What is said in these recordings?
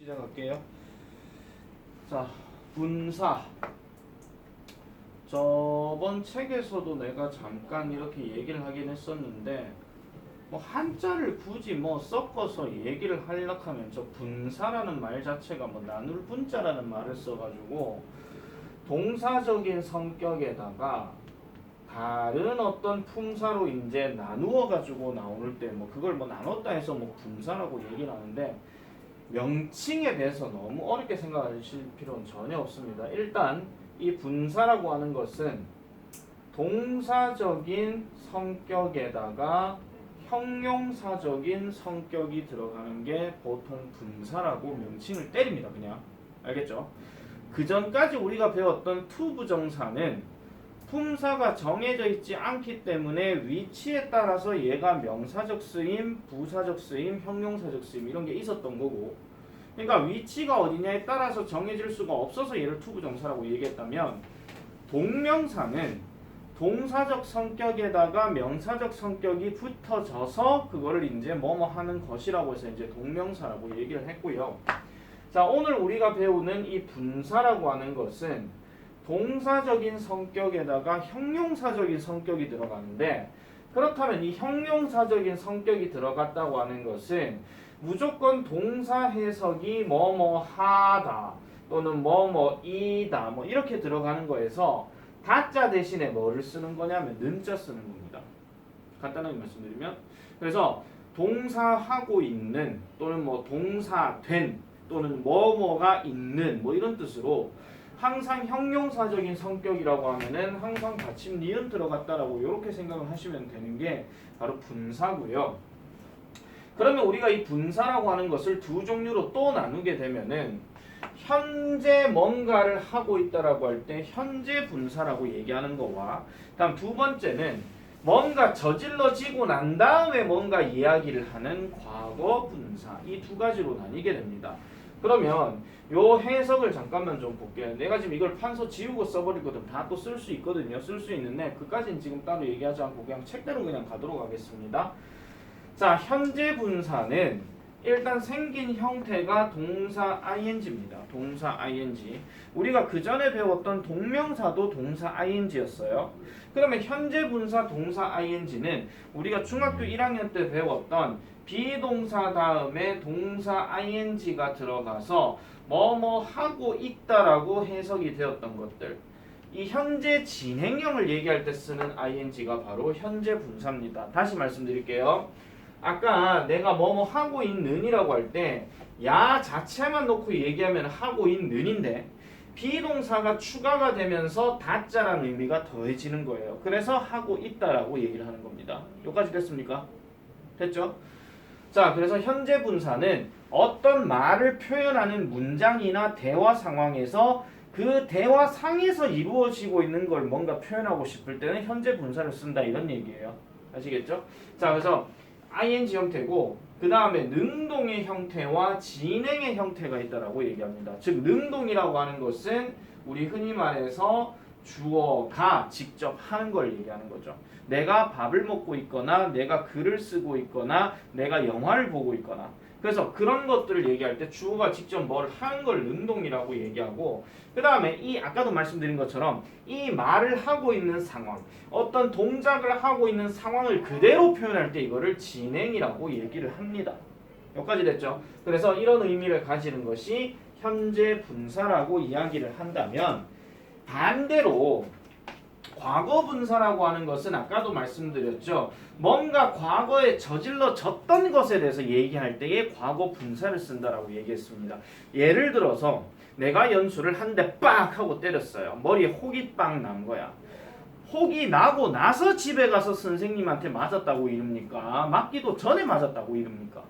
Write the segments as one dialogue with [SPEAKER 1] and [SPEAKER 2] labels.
[SPEAKER 1] 시작할게요. 자, 분사. 저번 책에서도 내가 잠깐 이렇게 얘기를 하긴 했었는데, 뭐 한자를 굳이 뭐 섞어서 얘기를 하려고 하면 저 분사라는 말 자체가 뭐 나눌 분자라는 말을 써가지고 동사적인 성격에다가 다른 어떤 품사로 이제 나누어 가지고 나올 때 뭐 그걸 뭐 나눴다 해서 뭐 분사라고 얘기를 하는데, 명칭에 대해서 너무 어렵게 생각하실 필요는 전혀 없습니다. 일단 이 분사라고 하는 것은 동사적인 성격에다가 형용사적인 성격이 들어가는 게 보통 분사라고 명칭을 때립니다. 그냥 알겠죠? 그 전까지 우리가 배웠던 투부정사는 품사가 정해져 있지 않기 때문에 위치에 따라서 얘가 명사적 쓰임, 부사적 쓰임, 형용사적 쓰임 이런 게 있었던 거고, 그러니까 위치가 어디냐에 따라서 정해질 수가 없어서 얘를 투부정사라고 얘기했다면, 동명사는 동사적 성격에다가 명사적 성격이 붙어져서 그거를 이제 뭐뭐 하는 것이라고 해서 이제 동명사라고 얘기를 했고요. 자, 오늘 우리가 배우는 이 분사라고 하는 것은 동사적인 성격에다가 형용사적인 성격이 들어가는데, 그렇다면 이 형용사적인 성격이 들어갔다고 하는 것은 무조건 동사 해석이 뭐뭐 하다 또는 뭐뭐이다 뭐 이렇게 들어가는 거에서 다자 대신에 뭐를 쓰는 거냐면 는자 쓰는 겁니다. 간단하게 말씀드리면, 그래서 동사하고 있는 또는 뭐 동사된 또는 뭐뭐가 있는 뭐 이런 뜻으로 항상 형용사적인 성격이라고 하면은 항상 받침 니은 들어갔다라고 이렇게 생각을 하시면 되는 게 바로 분사고요. 그러면 우리가 이 분사라고 하는 것을 두 종류로 또 나누게 되면은 현재 뭔가를 하고 있다라고 할 때 현재 분사라고 얘기하는 거와, 다음 두 번째는 뭔가 저질러지고 난 다음에 뭔가 이야기를 하는 과거 분사, 이 두 가지로 나뉘게 됩니다. 그러면 요 해석을 잠깐만 좀 볼게요. 내가 지금 이걸 판서 지우고 써버리거든. 다 또 쓸 수 있거든요. 쓸 수 있는데 그까지는 지금 따로 얘기하지 않고 그냥 책대로 그냥 가도록 하겠습니다. 자, 현재 분사는 일단 생긴 형태가 동사 ing입니다. 동사 ing. 우리가 그 전에 배웠던 동명사도 동사 ing였어요. 그러면 현재 분사 동사 ing는 우리가 중학교 1학년 때 배웠던 비동사 다음에 동사 ing가 들어가서 뭐뭐 하고 있다라고 해석이 되었던 것들, 이 현재 진행형을 얘기할 때 쓰는 ing가 바로 현재 분사입니다. 다시 말씀드릴게요. 아까 내가 뭐뭐 하고 있는이라고 할 때 야 자체만 놓고 얘기하면 하고 있는인데 비동사가 추가가 되면서 다자라는 의미가 더해지는 거예요. 그래서 하고 있다라고 얘기를 하는 겁니다. 여기까지 됐습니까? 됐죠? 자, 그래서 현재 분사는 어떤 말을 표현하는 문장이나 대화 상황에서 그 대화 상에서 이루어지고 있는 걸 뭔가 표현하고 싶을 때는 현재 분사를 쓴다 이런 얘기예요. 아시겠죠? 자, 그래서 ing 형태고 그 다음에 능동의 형태와 진행의 형태가 있다라고 얘기합니다. 즉 능동이라고 하는 것은 우리 흔히 말해서 주어가 직접 하는 걸 얘기하는 거죠. 내가 밥을 먹고 있거나 내가 글을 쓰고 있거나 내가 영화를 보고 있거나, 그래서 그런 것들을 얘기할 때 주어가 직접 뭘 하는 걸 능동이라고 얘기하고, 그 다음에 이 아까도 말씀드린 것처럼 이 말을 하고 있는 상황, 어떤 동작을 하고 있는 상황을 그대로 표현할 때 이거를 진행이라고 얘기를 합니다. 여기까지 됐죠? 그래서 이런 의미를 가지는 것이 현재 분사라고 이야기를 한다면, 반대로 과거 분사라고 하는 것은 아까도 말씀드렸죠. 뭔가 과거에 저질러졌던 것에 대해서 얘기할 때에 과거 분사를 쓴다라고 얘기했습니다. 예를 들어서 내가 연수를 한 대 빡 하고 때렸어요. 머리에 혹이 빡 난 거야. 혹이 나고 나서 집에 가서 선생님한테 맞았다고 이릅니까? 맞기도 전에 맞았다고 이릅니까?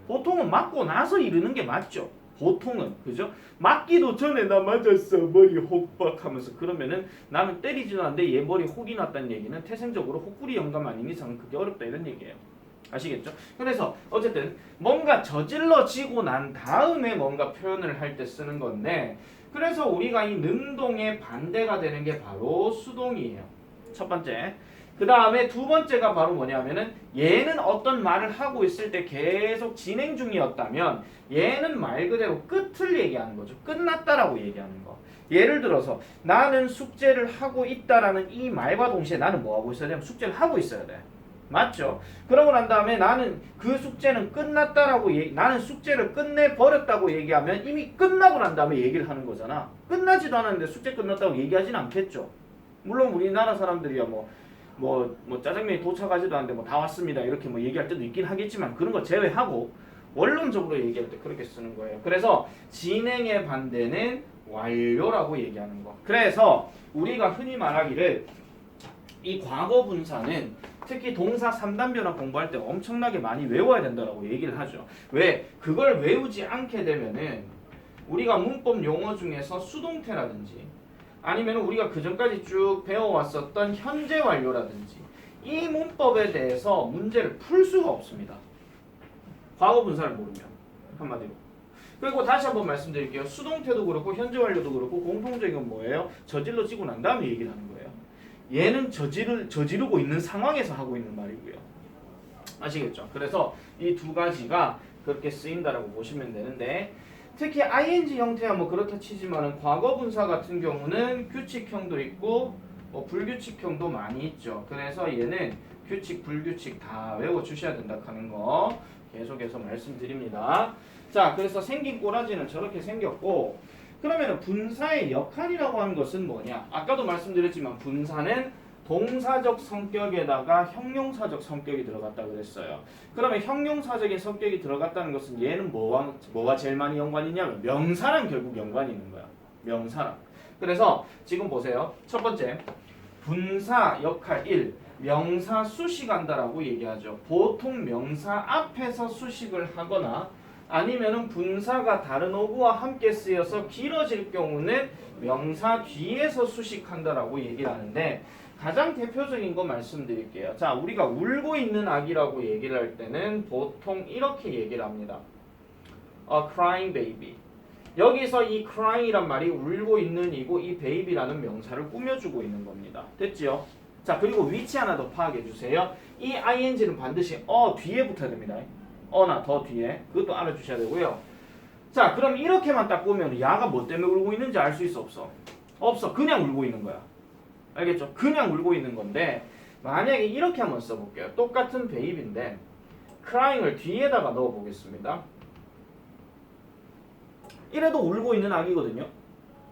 [SPEAKER 1] 보통은 맞고 나서 이르는 게 맞죠. 보통은, 그죠? 맞기도 전에 나 맞았어 머리 혹박 하면서 그러면은 나는 때리지도 않는데 얘 머리 혹이 났다는 얘기는 태생적으로 혹구리 영감 아닌 이상 그게 어렵다 이런 얘기예요. 아시겠죠? 그래서 어쨌든 뭔가 저질러지고 난 다음에 뭔가 표현을 할 때 쓰는 건데, 그래서 우리가 이 능동의 반대가 되는 게 바로 수동이에요. 첫 번째, 그 다음에 두 번째가 바로 뭐냐면은 얘는 어떤 말을 하고 있을 때 계속 진행 중이었다면 얘는 말 그대로 끝을 얘기하는 거죠. 끝났다라고 얘기하는 거. 예를 들어서 나는 숙제를 하고 있다라는 이 말과 동시에 나는 뭐 하고 있어야 되면 숙제를 하고 있어야 돼. 맞죠? 그러고 난 다음에 나는 그 숙제는 끝났다라고 나는 숙제를 끝내버렸다고 얘기하면 이미 끝나고 난 다음에 얘기를 하는 거잖아. 끝나지도 않았는데 숙제 끝났다고 얘기하진 않겠죠. 물론 우리나라 사람들이야 뭐 짜장면이 도착하지도 않는데 뭐 다 왔습니다 이렇게 뭐 얘기할 때도 있긴 하겠지만 그런 거 제외하고 원론적으로 얘기할 때 그렇게 쓰는 거예요. 그래서 진행의 반대는 완료라고 얘기하는 거. 그래서 우리가 흔히 말하기를 이 과거 분사는 특히 동사 3단 변화 공부할 때 엄청나게 많이 외워야 된다라고 얘기를 하죠. 왜? 그걸 외우지 않게 되면은 우리가 문법 용어 중에서 수동태라든지 아니면 우리가 그전까지 쭉 배워왔었던 현재 완료라든지 이 문법에 대해서 문제를 풀 수가 없습니다. 과거 분사를 모르면 한마디로. 그리고 다시 한번 말씀드릴게요. 수동태도 그렇고 현재 완료도 그렇고 공통적인 건 뭐예요? 저질러지고 난 다음에 얘기를 하는 거예요. 얘는 저지르고 있는 상황에서 하고 있는 말이고요. 아시겠죠? 그래서 이 두 가지가 그렇게 쓰인다라고 보시면 되는데 특히 ing 형태야 뭐 그렇다 치지만은 과거 분사 같은 경우는 규칙형도 있고 뭐 불규칙형도 많이 있죠. 그래서 얘는 규칙, 불규칙 다 외워 주셔야 된다 하는 거 계속해서 말씀드립니다. 자, 그래서 생긴 꼬라지는 저렇게 생겼고 그러면 분사의 역할이라고 하는 것은 뭐냐? 아까도 말씀드렸지만 분사는 동사적 성격에다가 형용사적 성격이 들어갔다 그랬어요. 그러면 형용사적인 성격이 들어갔다는 것은 얘는 뭐가 제일 많이 연관이 있냐면 명사랑 결국 연관이 있는 거야. 명사랑. 그래서 지금 보세요. 첫 번째 분사 역할 1 명사 수식한다라고 얘기하죠. 보통 명사 앞에서 수식을 하거나 아니면은 분사가 다른 어구와 함께 쓰여서 길어질 경우는 명사 뒤에서 수식한다라고 얘기를 하는데 가장 대표적인 거 말씀드릴게요. 자, 우리가 울고 있는 아기라고 얘기를 할 때는 보통 이렇게 얘기를 합니다. A crying baby. 여기서 이 crying이란 말이 울고 있는 이고 이 baby라는 명사를 꾸며주고 있는 겁니다. 됐지요? 자, 그리고 위치 하나 더 파악해 주세요. 이 ing는 반드시 뒤에 붙어야 됩니다. 어나 더 뒤에 그것도 알아주셔야 되고요. 자, 그럼 이렇게만 딱 보면 야가 뭐 때문에 울고 있는지 알 수 있어 없어? 없어. 그냥 울고 있는 거야. 알겠죠? 그냥 울고 있는 건데 만약에 이렇게 한번 써볼게요. 똑같은 베이비인데 crying을 뒤에다가 넣어보겠습니다. 이래도 울고 있는 아기거든요.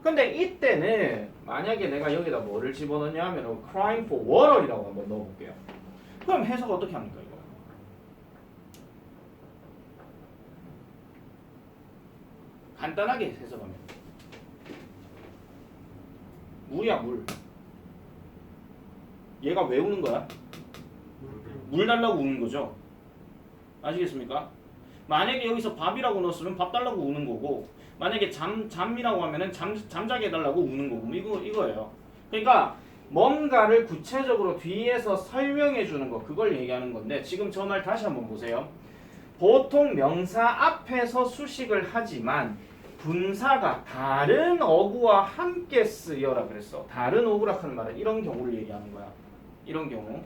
[SPEAKER 1] 근데 이때는 만약에 내가 여기다 뭐를 집어넣냐 하면 crying for water이라고 한번 넣어볼게요. 그럼 해석 어떻게 합니까 이거? 간단하게 해석하면 물이야 물. 얘가 왜 우는 거야? 물 달라고 우는 거죠. 아시겠습니까? 만약에 여기서 밥이라고 넣었으면 밥 달라고 우는 거고 만약에 잠이라고 하면은 잠자게 해달라고 우는 거고 이거예요. 그러니까 뭔가를 구체적으로 뒤에서 설명해 주는 거 그걸 얘기하는 건데 지금 저 말 다시 한번 보세요. 보통 명사 앞에서 수식을 하지만 분사가 다른 어구와 함께 쓰여라 그랬어. 다른 어구라 하는 말은 이런 경우를 얘기하는 거야. 이런 경우.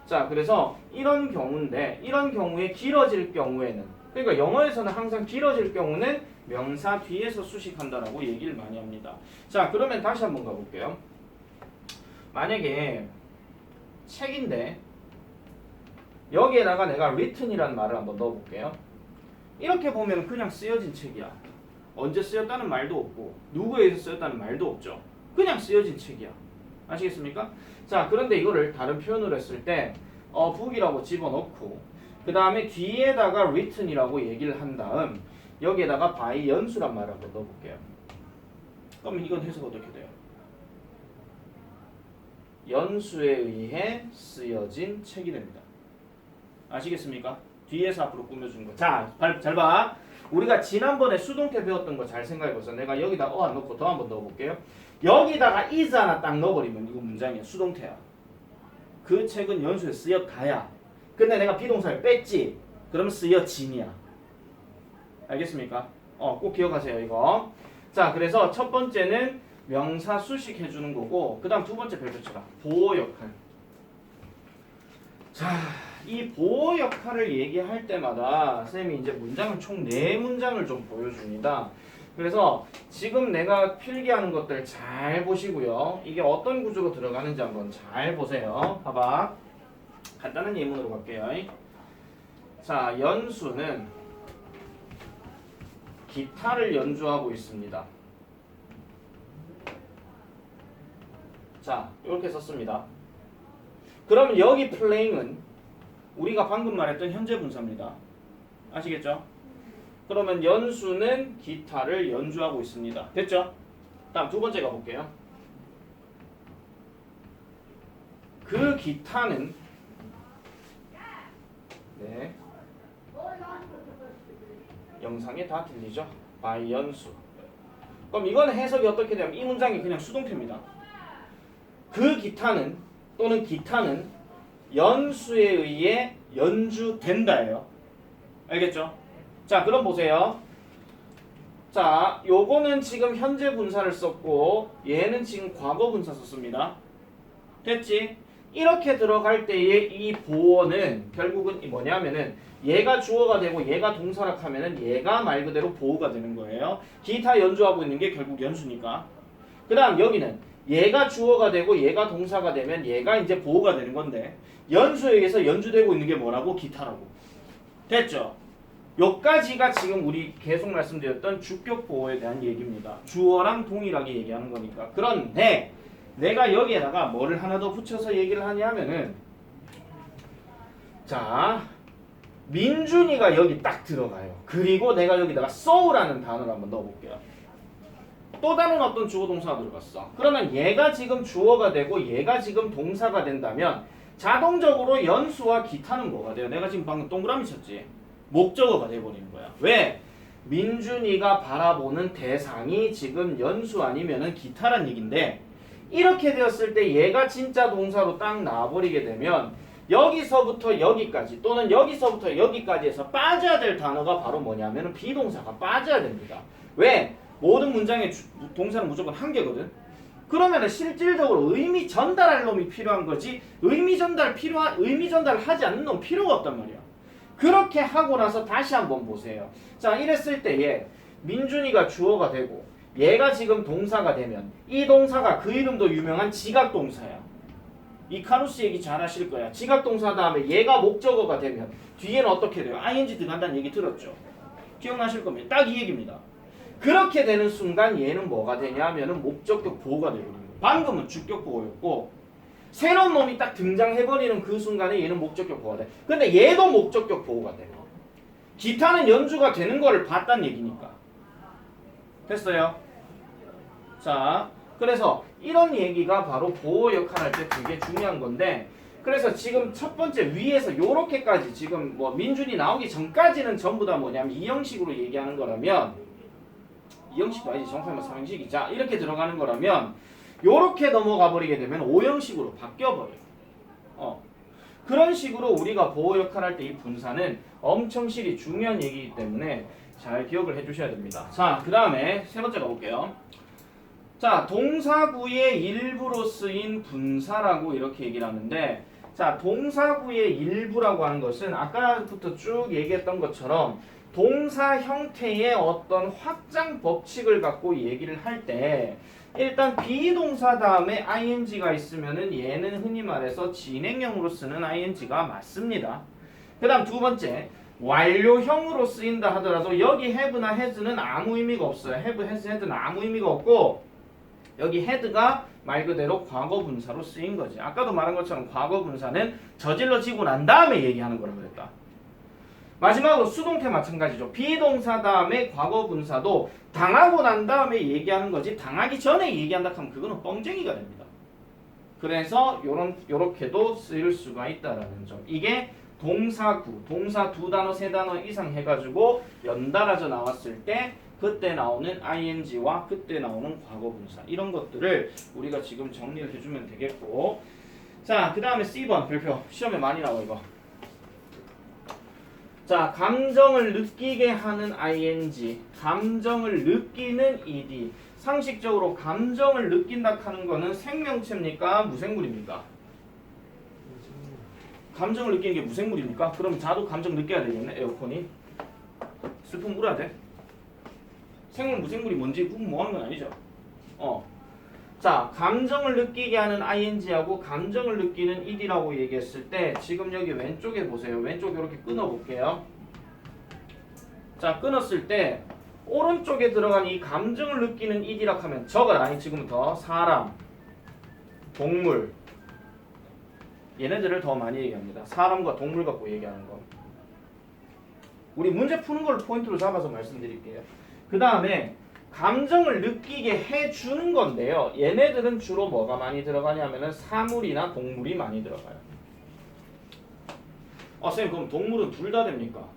[SPEAKER 1] 자, 그래서 이런 경우인데 이런 경우에 길어질 경우에는 그러니까 영어에서는 항상 길어질 경우는 명사 뒤에서 수식한다라고 얘기를 많이 합니다. 자, 그러면 다시 한번 가볼게요. 만약에 책인데 여기에다가 내가 written이라는 말을 한번 넣어볼게요. 이렇게 보면 그냥 쓰여진 책이야. 언제 쓰였다는 말도 없고 누구에 의해서 쓰였다는 말도 없죠. 그냥 쓰여진 책이야. 아시겠습니까? 자, 그런데 이거를 다른 표현으로 했을 때 book이라고 집어넣고 그 다음에 뒤에다가 written이라고 얘기를 한 다음 여기에다가 by 연수란 말을 한번 넣어볼게요. 그러면 이건 해석 어떻게 돼요? 연수에 의해 쓰여진 책이 됩니다. 아시겠습니까? 뒤에서 앞으로 꾸며주는 거. 자, 잘 봐. 우리가 지난번에 수동태 배웠던 거 잘 생각해보세요. 내가 여기다 안 넣고 더 한번 넣어볼게요. 여기다가 is 하나 딱 넣어버리면 이거 문장이야. 수동태야. 그 책은 연수에 쓰였다야. 근데 내가 비동사를 뺐지. 그러면 쓰여진이야. 알겠습니까? 꼭 기억하세요 이거. 자, 그래서 첫 번째는 명사 수식해주는 거고 그 다음 두 번째 별표 쳐라. 보호 역할. 자, 이 보호 역할을 얘기할 때마다 쌤이 이제 문장을 총 4문장을 좀 보여줍니다. 그래서 지금 내가 필기하는 것들 잘 보시고요. 이게 어떤 구조로 들어가는지 한번 잘 보세요. 봐봐. 간단한 예문으로 갈게요. 자, 연수는 기타를 연주하고 있습니다. 자, 이렇게 썼습니다. 그러면 여기 playing은 우리가 방금 말했던 현재 분사입니다. 아시겠죠? 그러면 연수는 기타를 연주하고 있습니다. 됐죠? 다음 두 번째 가볼게요. 그 기타는 네, 영상에 다 들리죠? by 연수. 그럼 이거는 해석이 어떻게 되면 이 문장이 그냥 수동태입니다. 그 기타는 또는 기타는 연수에 의해 연주된다예요. 알겠죠? 자, 그럼 보세요. 자, 요거는 지금 현재 분사를 썼고 얘는 지금 과거 분사 썼습니다. 됐지? 이렇게 들어갈 때의 이 보어는 결국은 뭐냐면은 얘가 주어가 되고 얘가 동사라 하면은 얘가 말 그대로 보어가 되는 거예요. 기타 연주하고 있는 게 결국 연수니까. 그 다음 여기는 얘가 주어가 되고 얘가 동사가 되면 얘가 이제 보어가 되는 건데 연수에 의해서 연주되고 있는 게 뭐라고? 기타라고. 됐죠? 요까지가 지금 우리 계속 말씀드렸던 주격 보어에 대한 얘기입니다. 주어랑 동일하게 얘기하는 거니까. 그런데 내가 여기에다가 뭐를 하나 더 붙여서 얘기를 하냐면은 자, 민준이가 여기 딱 들어가요. 그리고 내가 여기다가 so라는 단어를 한번 넣어볼게요. 또 다른 어떤 주어 동사가 들어갔어. 그러면 얘가 지금 주어가 되고 얘가 지금 동사가 된다면 자동적으로 연수와 기타는 뭐가 돼요? 내가 지금 방금 동그라미 쳤지? 목적어가 돼버리는 거야. 왜? 민준이가 바라보는 대상이 지금 연수 아니면은 기타란 얘긴데 이렇게 되었을 때 얘가 진짜 동사로 딱 나와버리게 되면 여기서부터 여기까지 또는 여기서부터 여기까지 해서 빠져야 될 단어가 바로 뭐냐면은 비동사가 빠져야 됩니다. 왜? 모든 문장의 동사는 무조건 한 개거든. 그러면은 실질적으로 의미 전달할 놈이 필요한 거지 의미 전달을 하지 않는 놈 필요가 없단 말이야. 그렇게 하고 나서 다시 한번 보세요. 자, 이랬을 때에 민준이가 주어가 되고 얘가 지금 동사가 되면 이 동사가 그 이름도 유명한 지각동사야. 이카루스 얘기 잘 하실 거야. 지각동사 다음에 얘가 목적어가 되면 뒤에는 어떻게 돼요? ing 들어간다는 얘기 들었죠? 기억나실 겁니다. 딱 이 얘기입니다. 그렇게 되는 순간 얘는 뭐가 되냐 하면은 목적격 보호가 되거든요. 방금은 주격 보호였고 새로운 놈이 딱 등장해버리는 그 순간에 얘는 목적격 보호가 돼. 근데 얘도 목적격 보호가 돼요. 기타는 연주가 되는 거를 봤다는 얘기니까. 됐어요? 자, 그래서 이런 얘기가 바로 보호 역할을 할 때 되게 중요한 건데 그래서 지금 첫 번째 위에서 요렇게까지 지금 뭐 민준이 나오기 전까지는 전부 다 뭐냐면 이 형식으로 얘기하는 거라면 이 형식도 아니지 정확하게 말하면 3형식이 자 이렇게 들어가는 거라면 요렇게 넘어가 버리게 되면 5형식으로 바뀌어버려요. 그런 식으로 우리가 보호 역할을 할 때 이 분사는 엄청 실이 중요한 얘기이기 때문에 잘 기억을 해주셔야 됩니다. 자, 그 다음에 세 번째 가볼게요. 자, 동사구의 일부로 쓰인 분사라고 이렇게 얘기를 하는데 자, 동사구의 일부라고 하는 것은 아까부터 쭉 얘기했던 것처럼 동사 형태의 어떤 확장 법칙을 갖고 얘기를 할 때 일단 비동사 다음에 ing가 있으면은 얘는 흔히 말해서 진행형으로 쓰는 ing가 맞습니다. 그 다음 두 번째 완료형으로 쓰인다 하더라도 여기 have나 has는 아무 의미가 없어요. have, has, had는 아무 의미가 없고 여기 had가 말 그대로 과거 분사로 쓰인 거지. 아까도 말한 것처럼 과거 분사는 저질러지고 난 다음에 얘기하는 거라고 그랬다. 마지막으로 수동태 마찬가지죠. 비동사 다음에 과거 분사도 당하고 난 다음에 얘기하는 거지 당하기 전에 얘기한다 하면 그거는 뻥쟁이가 됩니다. 그래서 요렇게도 쓰일 수가 있다라는 점. 이게 동사구, 동사 두 단어, 세 단어 이상 해가지고 연달아져 나왔을 때 그때 나오는 ing와 그때 나오는 과거 분사 이런 것들을 우리가 지금 정리를 해주면 되겠고 자, 그 다음에 C번 별표 시험에 많이 나와 이거. 자, 감정을 느끼게 하는 ing, 감정을 느끼는 ed. 상식적으로 감정을 느낀다 하는 거는 생명체입니까? 무생물입니까? 감정을 느끼는 게 무생물입니까? 그럼 자도 감정 느껴야 되겠네. 에어컨이 슬픔 울어야 돼. 생물 무생물이 뭔지 구분 뭐 하는 건 아니죠. 자, 감정을 느끼게 하는 ing하고 감정을 느끼는 ed라고 얘기했을 때 지금 여기 왼쪽에 보세요. 왼쪽에 이렇게 끊어 볼게요. 자, 끊었을 때 오른쪽에 들어간 이 감정을 느끼는 ed라고 하면 적어라. 아니 지금부터 사람, 동물 얘네들을 더 많이 얘기합니다. 사람과 동물 갖고 얘기하는 거. 우리 문제 푸는 걸 포인트로 잡아서 말씀드릴게요. 그 다음에 감정을 느끼게 해주는 건데요. 얘네들은 주로 뭐가 많이 들어가냐면은 사물이나 동물이 많이 들어가요. 선생님 그럼 동물은 둘 다 됩니까?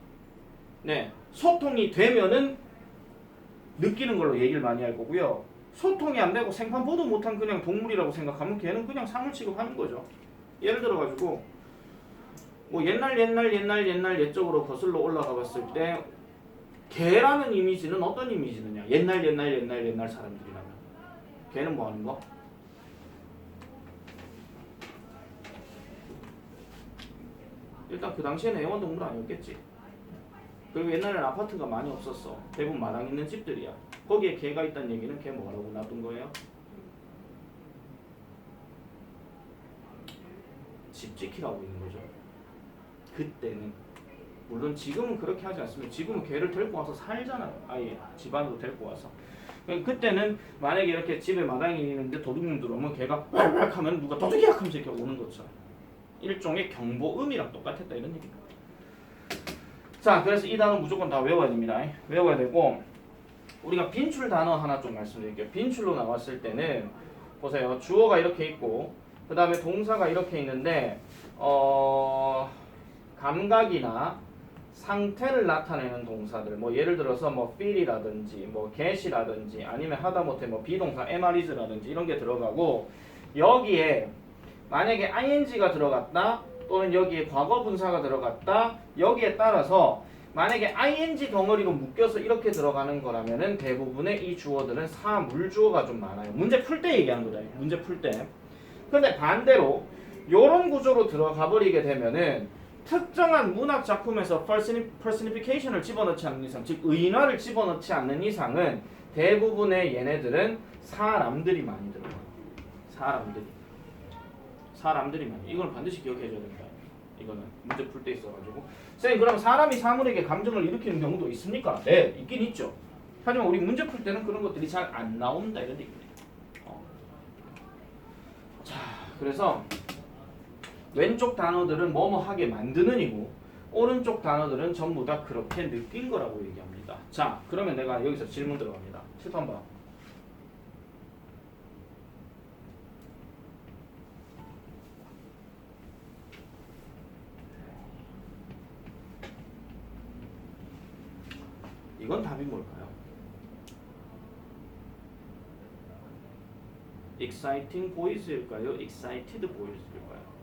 [SPEAKER 1] 네. 소통이 되면은 느끼는 걸로 얘기를 많이 할 거고요. 소통이 안 되고 생판 보도 못한 그냥 동물이라고 생각하면 걔는 그냥 사물 취급하는 거죠. 예를 들어 가지고 뭐 옛날 옛적으로 거슬러 올라가 봤을 때 개라는 이미지는 어떤 이미지느냐? 옛날 사람들이라면 개는 뭐 하는 거? 일단 그 당시에는 애완동물 아니었겠지. 그리고 옛날에는 아파트가 많이 없었어. 대부분 마당 있는 집들이야. 거기에 개가 있다는 얘기는 개 뭐라고 놔둔 거예요? 집 지키라고 있는 거죠. 그때는. 물론 지금은 그렇게 하지 않습니다. 지금은 개를 데리고 와서 살잖아요. 아예 집 안으로 데리고 와서. 그때는 만약에 이렇게 집에 마당이 있는데 도둑놈 들어오면 개가 왈왈 하면 누가 도둑이야 하면서 이렇게 오는 것처럼 일종의 경보음이랑 똑같았다 이런 얘기입니다. 자, 그래서 이 단어 무조건 다 외워야 됩니다. 외워야 되고 우리가 빈출 단어 하나 좀 말씀드릴게요. 빈출로 나왔을 때는 보세요. 주어가 이렇게 있고 그 다음에 동사가 이렇게 있는데 감각이나 상태를 나타내는 동사들 뭐 예를 들어서 뭐 feel이라든지 뭐 get이라든지 아니면 하다못해 뭐 비동사 MRIs라든지 이런 게 들어가고 여기에 만약에 ing가 들어갔다 또는 여기에 과거 분사가 들어갔다 여기에 따라서 만약에 ing 덩어리로 묶여서 이렇게 들어가는 거라면은 대부분의 이 주어들은 사물 주어가 좀 많아요. 문제 풀 때 얘기하는 거다. 문제 풀 때. 근데 반대로 요런 구조로 들어가 버리게 되면은 특정한 문학 작품에서 personification을 집어넣지 않는 이상, 즉 의인화를 집어넣지 않는 이상은 대부분의 얘네들은 사람들이 많이 들어가요. 사람들이 많이. 이건 반드시 기억해줘야 됩니다. 이거는 문제 풀 때 있어가지고. 선생님 그럼 사람이 사물에게 감정을 일으키는 경우도 있습니까? 네, 있긴 있죠. 하지만 우리 문제 풀 때는 그런 것들이 잘 안 나온다 이런 얘기입니다. 자, 그래서 왼쪽 단어들은 뭐뭐하게 만드는 이고 오른쪽 단어들은 전부 다 그렇게 느낀 거라고 얘기합니다. 자, 그러면 내가 여기서 질문 들어갑니다. 칠판 봐. 이건 답이 뭘까요? exciting boys일까요? excited boys일까요?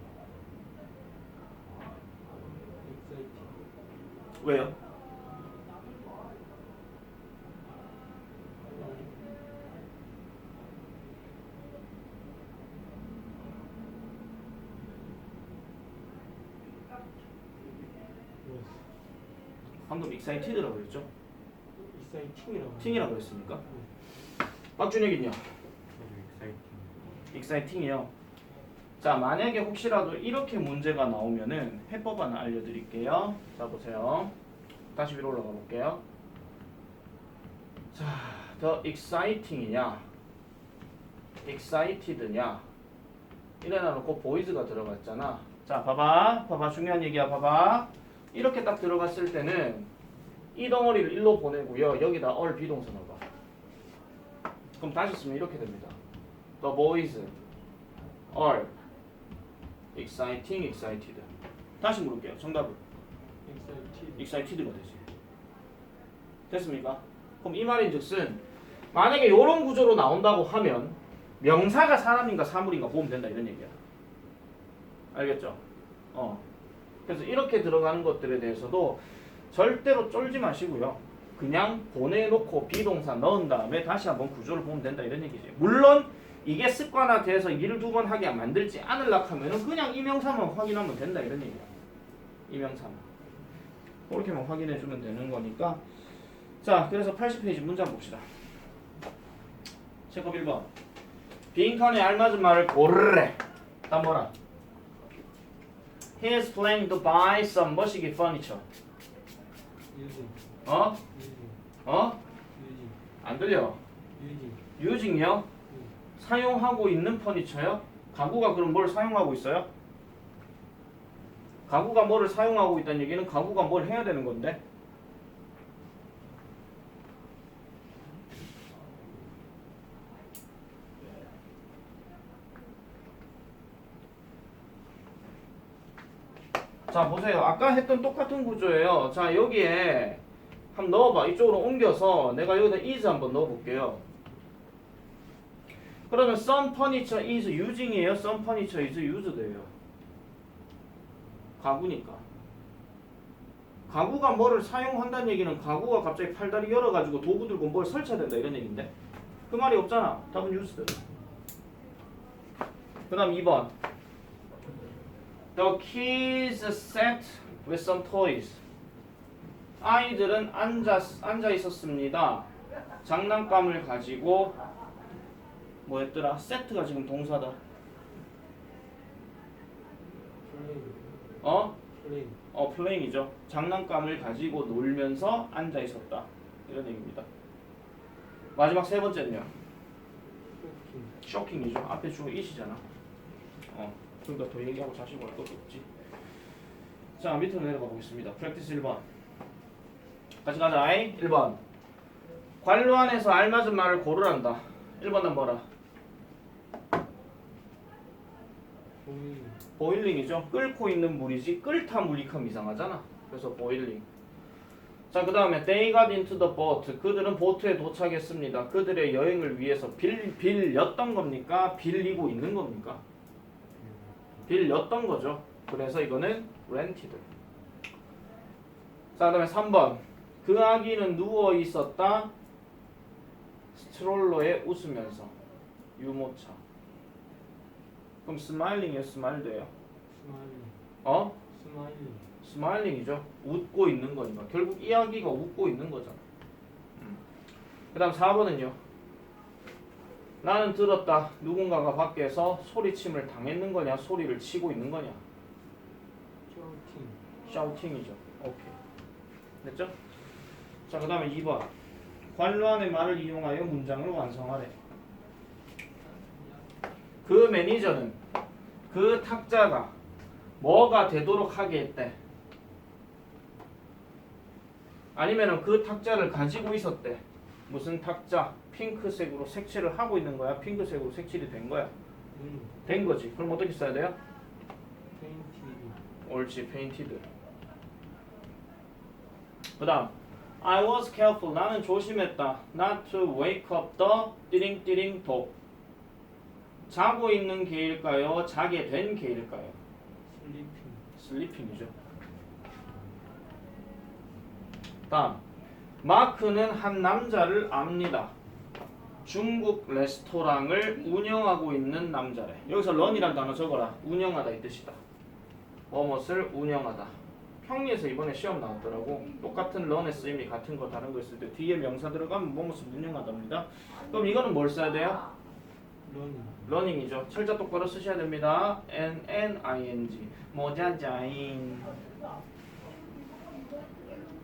[SPEAKER 1] 왜요? 방금 excited라고 그랬죠? exciting이라고 했습니까? 박준혁이요. exciting이요. 자, 만약에 혹시라도 이렇게 문제가 나오면은 해법 하나 알려드릴게요. 자, 보세요. 다시 위로 올라가 볼게요. 자, the exciting이냐, excited냐 이래놔놓고 boys가 들어갔잖아. 자, 봐봐. 중요한 얘기야. 봐봐. 이렇게 딱 들어갔을 때는 이 덩어리를 일로 보내고요. 여기다 all 비동사 넣어봐. 그럼 다시 쓰면 이렇게 됩니다. The boys are excited. 다시 물을게요. 정답은 excited가 되지. 됐습니까? 그럼 이 말인즉슨 만약에 이런 구조로 나온다고 하면 명사가 사람인가 사물인가 보면 된다 이런 얘기야. 알겠죠? 그래서 이렇게 들어가는 것들에 대해서도 절대로 쫄지 마시고요. 그냥 보내놓고 비동사 넣은 다음에 다시 한번 구조를 보면 된다 이런 얘기지. 물론 이게 습관화돼서 일을 2번 하게 만들지 않으려고 하면은 그냥 이명사만 확인하면 된다 이런 얘기야. 이명사만. 그렇게만 확인해 주면 되는 거니까. 자, 그래서 80페이지 문장 봅시다. 체크 1번. 빈칸에 알맞은 말을 고르래. 다 뭐라? He is planning to buy some 머시기 furniture.
[SPEAKER 2] using,
[SPEAKER 1] 어?
[SPEAKER 2] using,
[SPEAKER 1] 어?
[SPEAKER 2] using,
[SPEAKER 1] 안 들려.
[SPEAKER 2] using,
[SPEAKER 1] using이요? 사용하고 있는 퍼니처요? 가구가 그럼 뭘 사용하고 있어요? 가구가 뭐를 사용하고 있다는 얘기는 가구가 뭘 해야 되는 건데. 자, 보세요. 아까 했던 똑같은 구조예요. 자, 여기에 한번 넣어봐. 이쪽으로 옮겨서 내가 여기다 is 한번 넣어볼게요. 그러면 some furniture is using이에요? some furniture is used예요? 가구니까. 가구가 뭐를 사용한다는 얘기는 가구가 갑자기 팔다리 열어가지고 도구 들고 뭘 설치해야 된다 이런 얘기인데 그 말이 없잖아. 답은 used. 그 다음 2번. The kids sat with some toys. 아이들은 앉아 있었습니다. 장난감을 가지고 뭐 했더라? set가 지금 동사다.
[SPEAKER 2] playing,
[SPEAKER 1] 어?
[SPEAKER 2] playing,
[SPEAKER 1] playing이죠. 장난감을 가지고 놀면서 앉아 있었다. 이런 얘기입니다. 마지막 세 번째는요.
[SPEAKER 2] shocking,
[SPEAKER 1] 쇼킹이죠. 앞에 주어 it이잖아. 그러니까 더 얘기하고 자시고 할 것도 없지. 자, 밑으로 내려가 보겠습니다. 프랙티스 1번. 같이 가자. 1번. 관로 안에서 알맞은 말을 고르란다. 1번은 뭐라?
[SPEAKER 2] boiling,
[SPEAKER 1] 보일링이죠. 끓고 있는 물이지 끓다 물리컴 이상하잖아. 그래서 보일링. 자, 그 다음에 they got into the boat. 그들은 보트에 도착했습니다. 그들의 여행을 위해서 빌렸던 겁니까? 빌리고 있는 겁니까? 빌렸던 거죠. 그래서 이거는 rented. 자, 그 다음에 3번. 그 아기는 누워 있었다. 스트롤러에 웃으면서. 유모차. 그럼 스마일링이에요? 스마일드예요?
[SPEAKER 2] smiling,
[SPEAKER 1] 어?
[SPEAKER 2] smiling,
[SPEAKER 1] 스마일링이죠. 웃고 있는 거니까. 결국 이 아기가 웃고 있는 거잖아. 그 다음 4번은요. 나는 들었다. 누군가가 밖에서 소리침을 당했는 거냐? 소리를 치고 있는 거냐?
[SPEAKER 2] shouting,
[SPEAKER 1] 샤우팅이죠. 오케이. 됐죠? 자, 그 다음에 2번. 관로안의 말을 이용하여 문장을 완성하래. 그 매니저는 그 탁자가 뭐가 되도록 하게 했대. 아니면은 그 탁자를 가지고 있었대. 무슨 탁자? 핑크색으로 색칠을 하고 있는 거야? 핑크색으로 색칠이 된 거야? 된 거지. 그럼 어떻게 써야 돼요?
[SPEAKER 2] painted,
[SPEAKER 1] 옳지. painted. 그 다음 I was careful. 나는 조심했다. Not to wake up the 띠링띠링 dog. 자고 있는 개일까요? 자게 된 개일까요?
[SPEAKER 2] sleeping,
[SPEAKER 1] 슬리핑이죠. 다음 마크는 한 남자를 압니다. 중국 레스토랑을 운영하고 있는 남자래. 여기서 런이란 단어 적어라. 운영하다 이 뜻이다. 무엇을 운영하다. 평리에서 이번에 시험 나왔더라고. 똑같은 런의 쓰임이 같은 거 다른 거 있을 때 뒤에 명사 들어가면 무엇을 운영하답니다. 그럼 이거는 뭘 써야 돼요?
[SPEAKER 2] running,
[SPEAKER 1] 러닝이죠. 철자 똑바로 쓰셔야 됩니다. N-N-I-N-G 모자자인.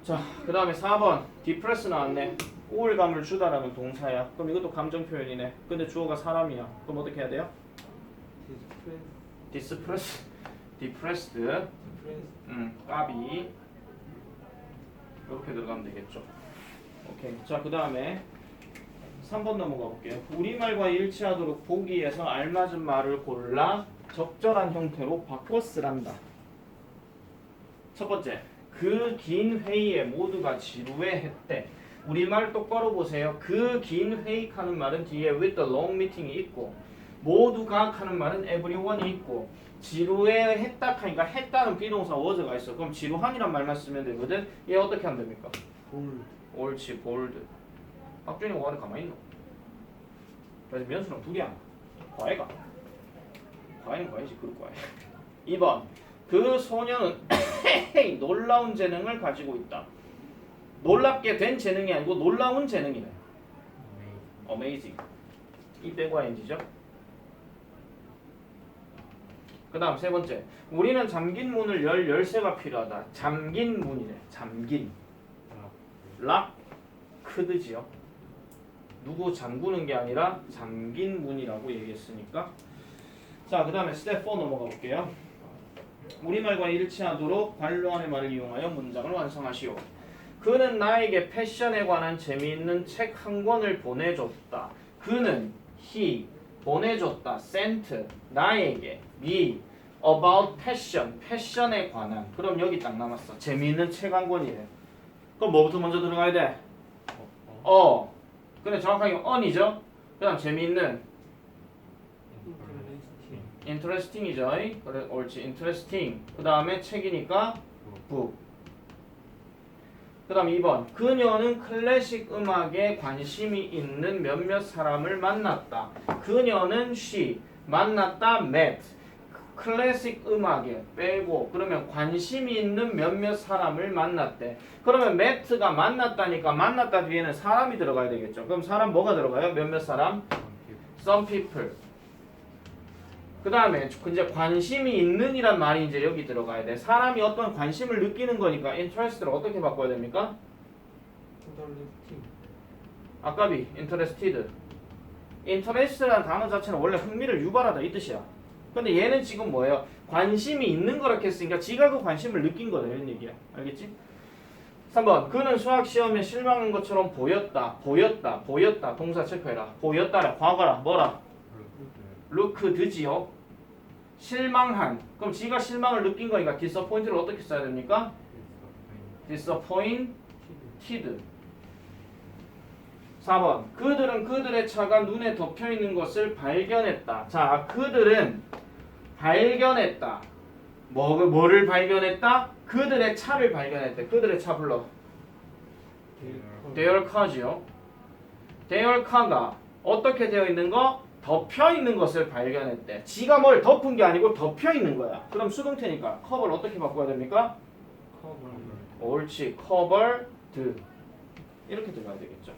[SPEAKER 1] 자, 그 다음에 4번 depress 나왔네. 우울감을 주다라는 동사야. 그럼 이것도 감정 표현이네. 근데 주어가 사람이야. 그럼 어떻게 해야 돼요?
[SPEAKER 2] depressed,
[SPEAKER 1] depressed.
[SPEAKER 2] depressed,
[SPEAKER 1] 까비. 이렇게 들어가면 되겠죠. 오케이. 자, 그 다음에 3번 넘어가 볼게요. 우리말과 일치하도록 보기에서 알맞은 말을 골라 적절한 형태로 바꿔 쓰란다. 첫 번째, 그 긴 회의에 모두가 지루해했대. 우리말 똑바로 보세요. 그 긴 회의 하는 말은 뒤에 with the long meeting이 있고 모두가 하는 말은 everyone이 있고 지루해했다 하니까 했다는 비동사 was가 있어. 그럼 지루한이란 말만 쓰면 되거든. 얘 어떻게 하면 됩니까?
[SPEAKER 2] bold,
[SPEAKER 1] 옳지, bold. 박준이 와를 가만히 있노? 그래서 면수는 2개 안. 과외가. 과외는 과외지, 그룹 과외. 2번. 그 소녀는 놀라운 재능을 가지고 있다. 놀랍게 된 재능이 아니고 놀라운 재능이래. Amazing. 이 빼고 ing죠. 그 다음 세 번째. 우리는 잠긴 문을 열 열쇠가 필요하다. 잠긴 문이래. 잠긴. 락크드지요. 누구 잠그는 게 아니라 잠긴 문이라고 얘기했으니까. 자, 그 다음에 스텝 4 넘어가 볼게요. 우리말과 일치하도록 관료안의 말을 이용하여 문장을 완성하시오. 그는 나에게 패션에 관한 재미있는 책 한 권을 보내줬다. 그는 he 보내줬다. sent 나에게 me about passion 패션에 관한. 그럼 여기 딱 남았어. 재미있는 책 한 권이래. 그럼 뭐부터 먼저 들어가야 돼? 근데 정확하게 on이죠. 그 다음 재미있는 interesting이죠. 그래, 옳지. interesting. 그 다음에 책이니까 book. 그 다음 2번. 그녀는 클래식 음악에 관심이 있는 몇몇 사람을 만났다. 그녀는 she 만났다 met. 클래식 음악에 빼고 그러면 관심이 있는 몇몇 사람을 만났대. 그러면 met가 만났다니까 만났다 뒤에는 사람이 들어가야 되겠죠. 그럼 사람 뭐가 들어가요? 몇몇 사람? some people. 그 다음에 이제 관심이 있는 이란 말이 이제 여기 들어가야 돼. 사람이 어떤 관심을 느끼는 거니까 interest를 어떻게 바꿔야 됩니까? 아까비 interested. interest라는 단어 자체는 원래 흥미를 유발하다 이 뜻이야. 근데 얘는 지금 뭐예요? 관심이 있는 거라 했으니까 지가 그 관심을 느낀 거다 이런 얘기야. 알겠지? 3번. 그는 수학 시험에 실망한 것처럼 보였다. 보였다. 동사 체크해라. 보였다라. 과거라. 뭐라? 루크드지요. 실망한. 그럼 지가 실망을 느낀 거니까 disappoint를 어떻게 써야 됩니까? disappointed. 4번. 그들은 그들의 차가 눈에 덮여 있는 것을 발견했다. 자, 그들은 발견했다. 뭐를 발견했다? 그들의 차를 발견했대. 그들의 차 불러. their car지요. their car가 어떻게 되어 있는 거? 덮여 있는 것을 발견했대. 지가 뭘 덮은 게 아니고 덮여 있는 거야. 그럼 수동태니까 cover를 어떻게 바꿔야 됩니까? 옳지. covered. 이렇게 들어가야 되겠죠.